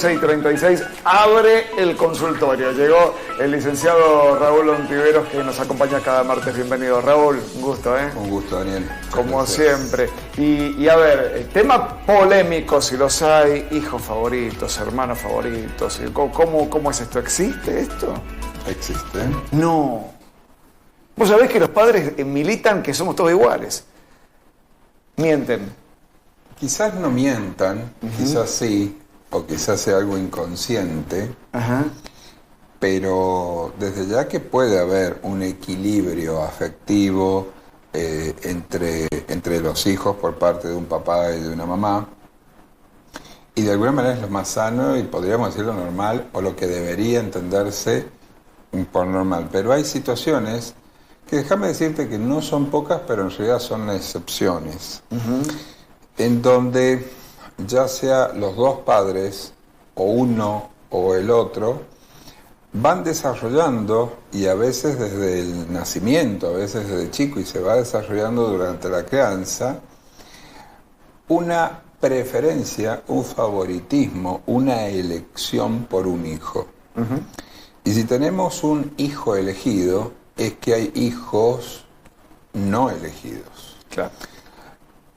12:36, abre el consultorio. Llegó el licenciado Raúl Ontiveros, que nos acompaña cada martes. Bienvenido, Raúl. Un gusto, ¿eh? Un gusto, Daniel. Como siempre. Y a ver, tema polémico, si los hay, hijos favoritos, hermanos favoritos. ¿Cómo es esto? ¿Existe esto? ¿Existe? No. Vos sabés que los padres militan que somos todos iguales. Mienten. Quizás no mientan, quizás sí, o quizás sea algo inconsciente, pero desde ya que puede haber un equilibrio afectivo entre los hijos por parte de un papá y de una mamá, y de alguna manera es lo más sano y podríamos decir lo normal o lo que debería entenderse por normal. Pero hay situaciones que déjame decirte que no son pocas, pero en realidad son excepciones. En donde ya sea los dos padres, o uno o el otro, van desarrollando, y a veces desde el nacimiento, a veces desde chico, y se va desarrollando durante la crianza, una preferencia, un favoritismo, una elección por un hijo. Y si tenemos un hijo elegido, es que hay hijos no elegidos. Claro.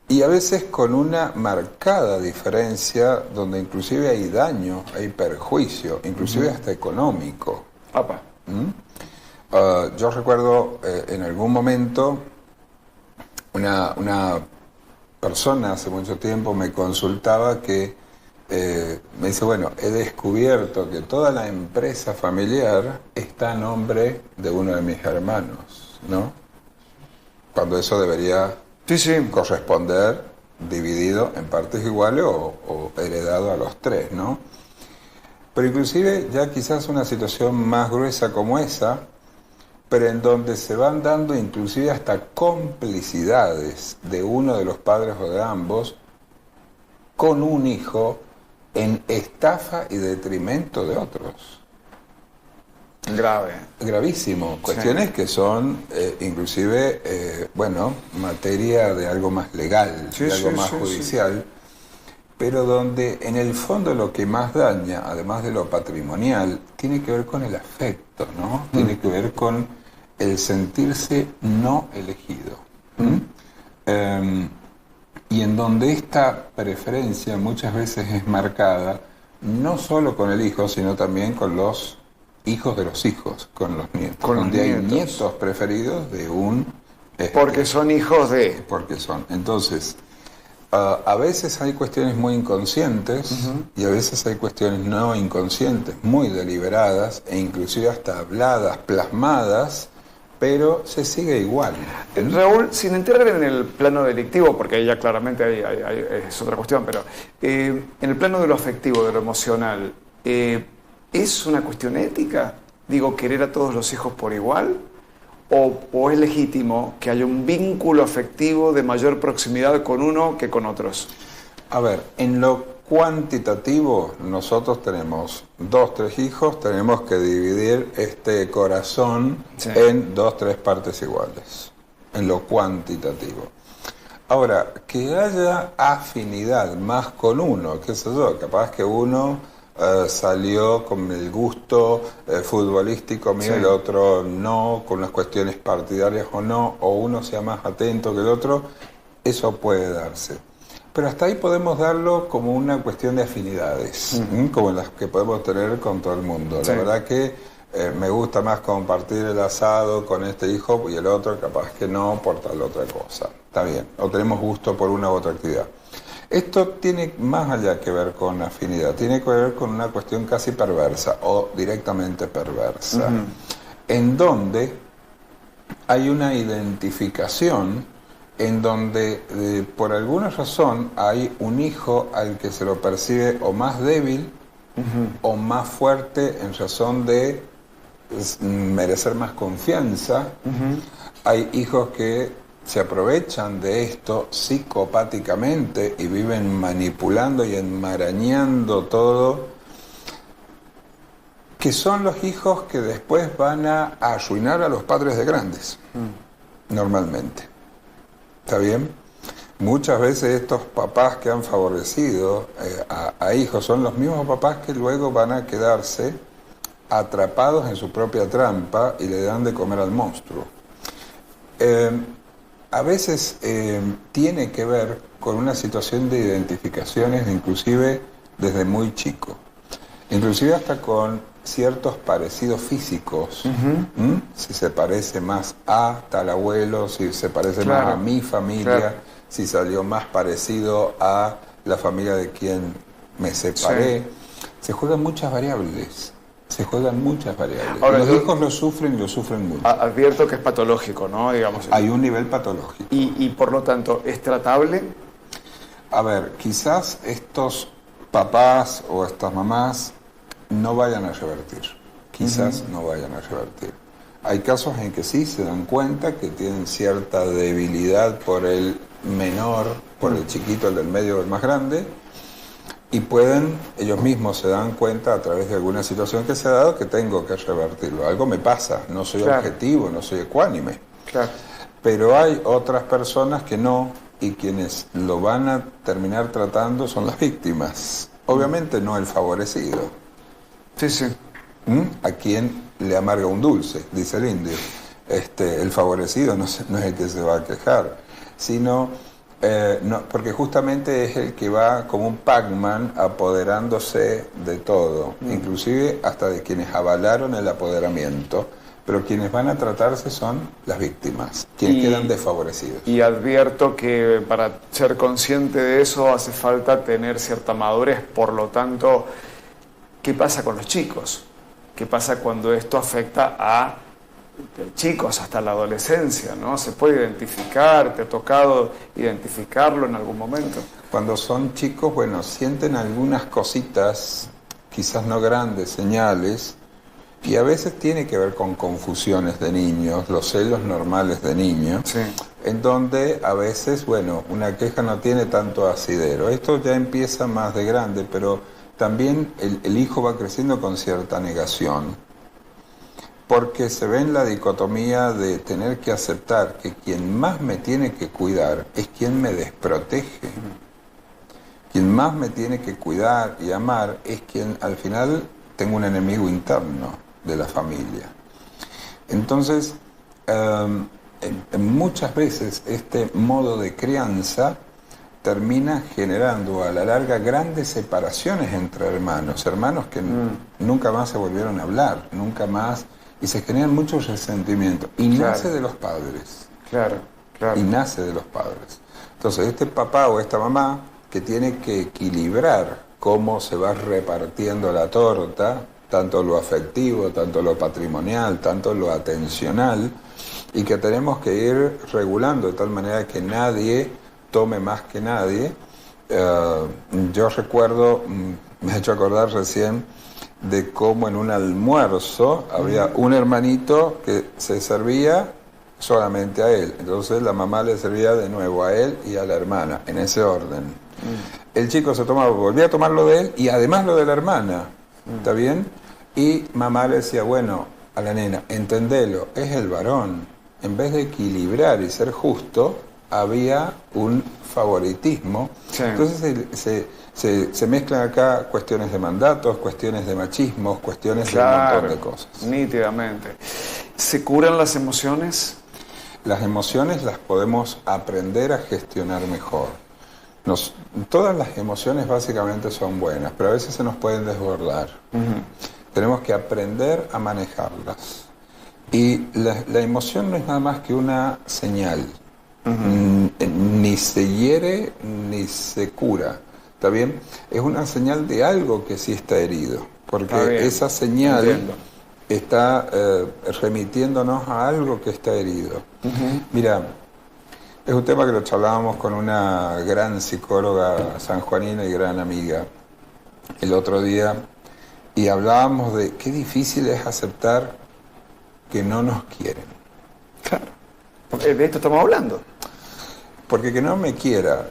Y a veces con una marcada diferencia, donde inclusive hay daño, hay perjuicio, inclusive hasta económico. Yo recuerdo en algún momento una persona hace mucho tiempo me consultaba que me dice, bueno, he descubierto que toda la empresa familiar está a nombre de uno de mis hermanos, ¿no? Cuando eso debería corresponder dividido en partes iguales o heredado a los tres, ¿no? Pero inclusive ya quizás una situación más gruesa como esa, pero en donde se van dando inclusive hasta complicidades de uno de los padres o de ambos con un hijo en estafa y detrimento de otros. Grave. Gravísimo. Cuestiones que son inclusive, materia de algo más legal, de algo más judicial, pero donde en el fondo lo que más daña, además de lo patrimonial, tiene que ver con el afecto, ¿no? Tiene que ver con el sentirse no elegido. Y en donde esta preferencia muchas veces es marcada no solo con el hijo, sino también con los hijos de los hijos, con los nietos. Donde hay nietos preferidos de un... porque son hijos de... Porque son. Entonces, a veces hay cuestiones muy inconscientes y a veces hay cuestiones no inconscientes, muy deliberadas e inclusive hasta habladas, plasmadas, pero se sigue igual. Raúl, sin entrar en el plano delictivo, porque ahí ya claramente es otra cuestión, pero en el plano de lo afectivo, de lo emocional, ¿es una cuestión ética? Digo, ¿querer a todos los hijos por igual? ¿O es legítimo que haya un vínculo afectivo de mayor proximidad con uno que con otros? A ver, en lo cuantitativo, nosotros tenemos 2, 3 hijos, tenemos que dividir este corazón en 2, 3 partes iguales, en lo cuantitativo. Ahora, que haya afinidad más con uno, qué sé yo, capaz que uno salió con el gusto futbolístico mío, el otro no, con las cuestiones partidarias o no, o uno sea más atento que el otro, eso puede darse. Pero hasta ahí podemos darlo como una cuestión de afinidades, como las que podemos tener con todo el mundo. La verdad que me gusta más compartir el asado con este hijo y el otro capaz que no por tal otra cosa. Está bien, o tenemos gusto por una u otra actividad. Esto tiene más allá que ver con afinidad, tiene que ver con una cuestión casi perversa o directamente perversa, en donde hay una identificación en donde por alguna razón hay un hijo al que se lo percibe o más débil o más fuerte en razón de merecer más confianza. Hay hijos que se aprovechan de esto psicopáticamente y viven manipulando y enmarañando todo, que son los hijos que después van a arruinar a los padres de grandes, normalmente. ¿Está bien? Muchas veces estos papás que han favorecido a hijos son los mismos papás que luego van a quedarse atrapados en su propia trampa y le dan de comer al monstruo. A veces tiene que ver con una situación de identificaciones, inclusive desde muy chico, inclusive hasta con ciertos parecidos físicos. Si se parece más a tal abuelo, si se parece más a mi familia, si salió más parecido a la familia de quien me separé. Se juegan muchas variables. Ahora, los hijos lo sufren mucho. Advierto que es patológico, ¿no? Digamos. Hay un nivel patológico. Y por lo tanto, ¿es tratable? A ver, quizás estos papás o estas mamás no vayan a revertir. Quizás no vayan a revertir. Hay casos en que sí se dan cuenta que tienen cierta debilidad por el menor, por el chiquito, el del medio o el más grande, y ellos mismos se dan cuenta a través de alguna situación que se ha dado que tengo que revertirlo. Algo me pasa, no soy objetivo, no soy ecuánime. Pero hay otras personas que no, y quienes lo van a terminar tratando son las víctimas. Obviamente no el favorecido. A quien le amarga un dulce, dice el indio. El favorecido no es el que se va a quejar, sino porque justamente es el que va como un Pac-Man apoderándose de todo, inclusive hasta de quienes avalaron el apoderamiento, pero quienes van a tratarse son las víctimas, quienes quedan desfavorecidos. Y advierto que para ser consciente de eso hace falta tener cierta madurez. Por lo tanto, ¿qué pasa con los chicos? ¿Qué pasa cuando esto afecta a chicos hasta la adolescencia, ¿no? ¿Se puede identificar? ¿Te ha tocado identificarlo en algún momento? Cuando son chicos, bueno, sienten algunas cositas, quizás no grandes, señales, y a veces tiene que ver con confusiones de niños, los celos normales de niños, en donde a veces, bueno, una queja no tiene tanto asidero. Esto ya empieza más de grande, pero también el hijo va creciendo con cierta negación, porque se ve en la dicotomía de tener que aceptar que quien más me tiene que cuidar es quien me desprotege. Quien más me tiene que cuidar y amar es quien al final tengo un enemigo interno de la familia. Entonces, muchas veces este modo de crianza termina generando a la larga grandes separaciones entre hermanos que nunca más se volvieron a hablar, nunca más, y se generan muchos resentimientos, y nace de los padres. Y nace de los padres. Entonces, este papá o esta mamá que tiene que equilibrar cómo se va repartiendo la torta, tanto lo afectivo, tanto lo patrimonial, tanto lo atencional, y que tenemos que ir regulando de tal manera que nadie tome más que nadie. Yo recuerdo, me ha hecho acordar recién de cómo en un almuerzo había un hermanito que se servía solamente a él. Entonces la mamá le servía de nuevo a él y a la hermana, en ese orden. El chico volvía a tomar lo de él y además lo de la hermana. ¿Está bien? Y mamá le decía, bueno, a la nena, entendelo, es el varón. En vez de equilibrar y ser justo, había un favoritismo. Entonces se mezclan acá cuestiones de mandatos, cuestiones de machismos, cuestiones de un montón de cosas. Nítidamente. ¿Se curan las emociones? Las emociones las podemos aprender a gestionar mejor. Todas las emociones básicamente son buenas, pero a veces se nos pueden desbordar. Tenemos que aprender a manejarlas. Y la emoción no es nada más que una señal. Ni se hiere ni se cura. ¿Está bien? Es una señal de algo que sí está herido. Porque esa señal está remitiéndonos a algo que está herido. Mira, es un tema que lo charlábamos con una gran psicóloga sanjuanina y gran amiga el otro día, y hablábamos de qué difícil es aceptar que no nos quieren. Claro, porque de esto estamos hablando. Porque que no me quiera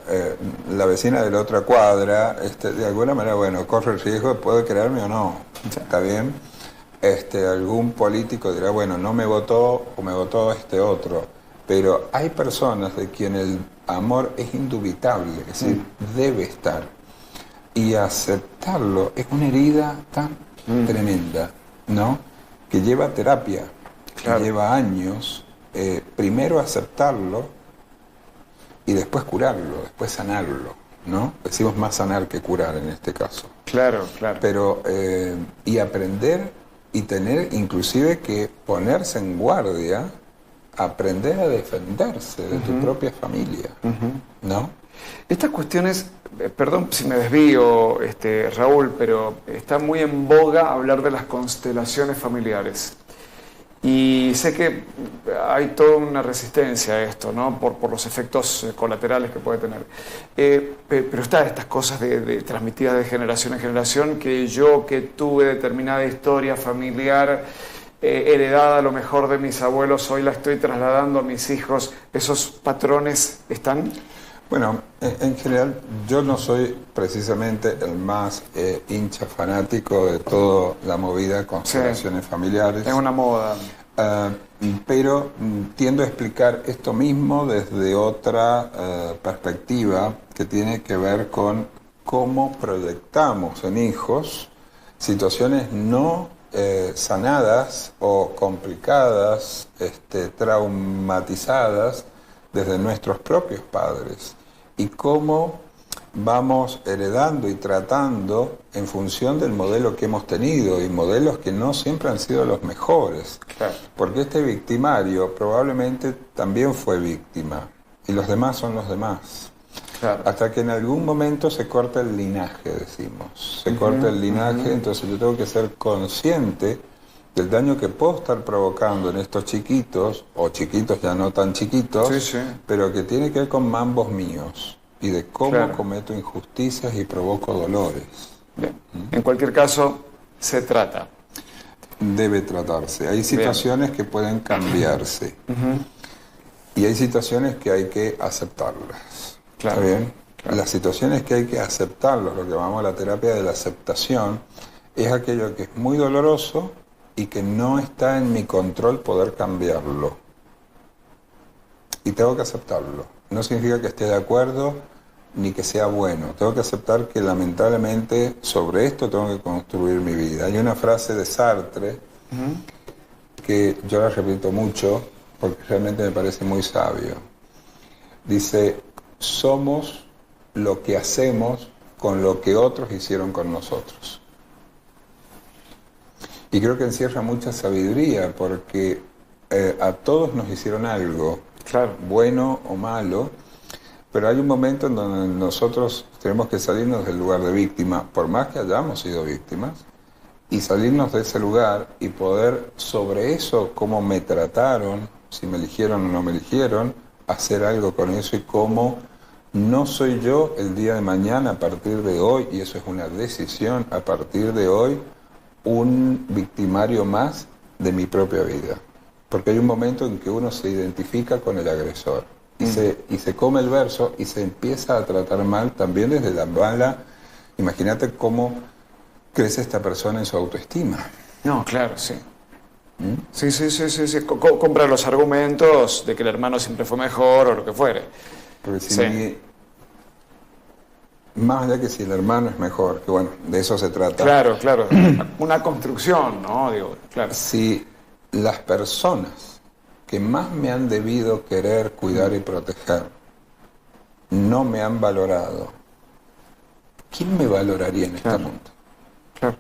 la vecina de la otra cuadra, de alguna manera, bueno, corre el riesgo de poder quererme o no. ¿Está bien? Algún político dirá, bueno, no me votó o me votó este otro. Pero hay personas de quien amor es indubitable, es decir, debe estar. Y aceptarlo es una herida tan tremenda, ¿no? Que lleva terapia, Claro. que lleva años, primero aceptarlo y después curarlo, después sanarlo, ¿no? Decimos más sanar que curar en este caso. Claro, claro. Pero, y aprender y tener inclusive que ponerse en guardia, aprender a defenderse de tu propia familia, ¿no? Estas cuestiones, perdón si me desvío, Raúl, pero está muy en boga hablar de las constelaciones familiares. Y sé que hay toda una resistencia a esto, ¿no? Por los efectos colaterales que puede tener. Pero está estas cosas transmitidas de generación en generación, que yo que tuve determinada historia familiar, heredada a lo mejor de mis abuelos, hoy la estoy trasladando a mis hijos. ¿Esos patrones están? Bueno, en general yo no soy precisamente el más hincha fanático de toda la movida de constelaciones familiares. Es una moda. Pero tiendo a explicar esto mismo desde otra perspectiva que tiene que ver con cómo proyectamos en hijos situaciones no sanadas o complicadas, traumatizadas desde nuestros propios padres, y cómo vamos heredando y tratando en función del modelo que hemos tenido, y modelos que no siempre han sido los mejores. Claro. Porque este victimario probablemente también fue víctima, y los demás son los demás. Claro. Hasta que en algún momento se corta el linaje, decimos. Se corta el linaje, entonces yo tengo que ser consciente del daño que puedo estar provocando en estos chiquitos, o chiquitos ya no tan chiquitos, pero que tiene que ver con mambos míos y de cómo cometo injusticias y provoco dolores. Bien. En cualquier caso, se trata. Debe tratarse. Hay situaciones que pueden cambiarse y hay situaciones que hay que aceptarlas. Claro. ¿Está bien? Claro. Las situaciones que hay que aceptarlas, lo que llamamos la terapia de la aceptación, es aquello que es muy doloroso y que no está en mi control poder cambiarlo. Y tengo que aceptarlo. No significa que esté de acuerdo ni que sea bueno. Tengo que aceptar que lamentablemente sobre esto tengo que construir mi vida. Hay una frase de Sartre que yo la repito mucho porque realmente me parece muy sabio. Dice, somos lo que hacemos con lo que otros hicieron con nosotros. Y creo que encierra mucha sabiduría, porque a todos nos hicieron algo, bueno o malo, pero hay un momento en donde nosotros tenemos que salirnos del lugar de víctima, por más que hayamos sido víctimas, y salirnos de ese lugar y poder sobre eso, cómo me trataron, si me eligieron o no me eligieron, hacer algo con eso, y cómo no soy yo el día de mañana a partir de hoy, y eso es una decisión, a partir de hoy, un victimario más de mi propia vida. Porque hay un momento en que uno se identifica con el agresor y se come el verso y se empieza a tratar mal también desde la mala. Imagínate cómo crece esta persona en su autoestima. No, claro, sí. Sí. Compra los argumentos de que el hermano siempre fue mejor o lo que fuere. Porque si más allá que si el hermano es mejor, que bueno, de eso se trata. Claro. Una construcción, ¿no? Digo, claro. Si las personas que más me han debido querer, cuidar y proteger no me han valorado, ¿quién me valoraría en este mundo? Claro.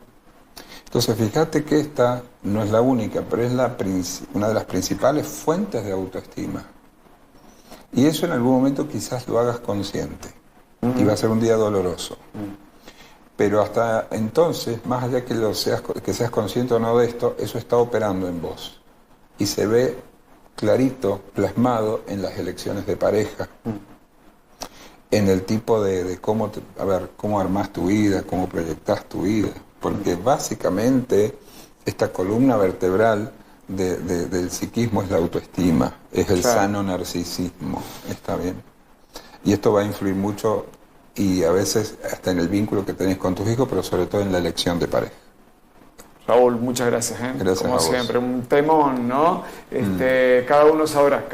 Entonces, fíjate que esta no es la única, pero es una de las principales fuentes de autoestima. Y eso en algún momento quizás lo hagas consciente. Y va a ser un día doloroso. Pero hasta entonces, más allá que seas consciente o no de esto, eso está operando en vos. Y se ve clarito, plasmado en las elecciones de pareja. En el tipo de cómo armás tu vida, cómo proyectás tu vida. Porque básicamente esta columna vertebral del psiquismo es la autoestima, es el sano narcisismo. ¿Está bien? Y esto va a influir mucho, y a veces hasta en el vínculo que tenés con tus hijos, pero sobre todo en la elección de pareja. Raúl, muchas gracias. Gracias como a vos. siempre, un temón, ¿no? Cada uno sabrá,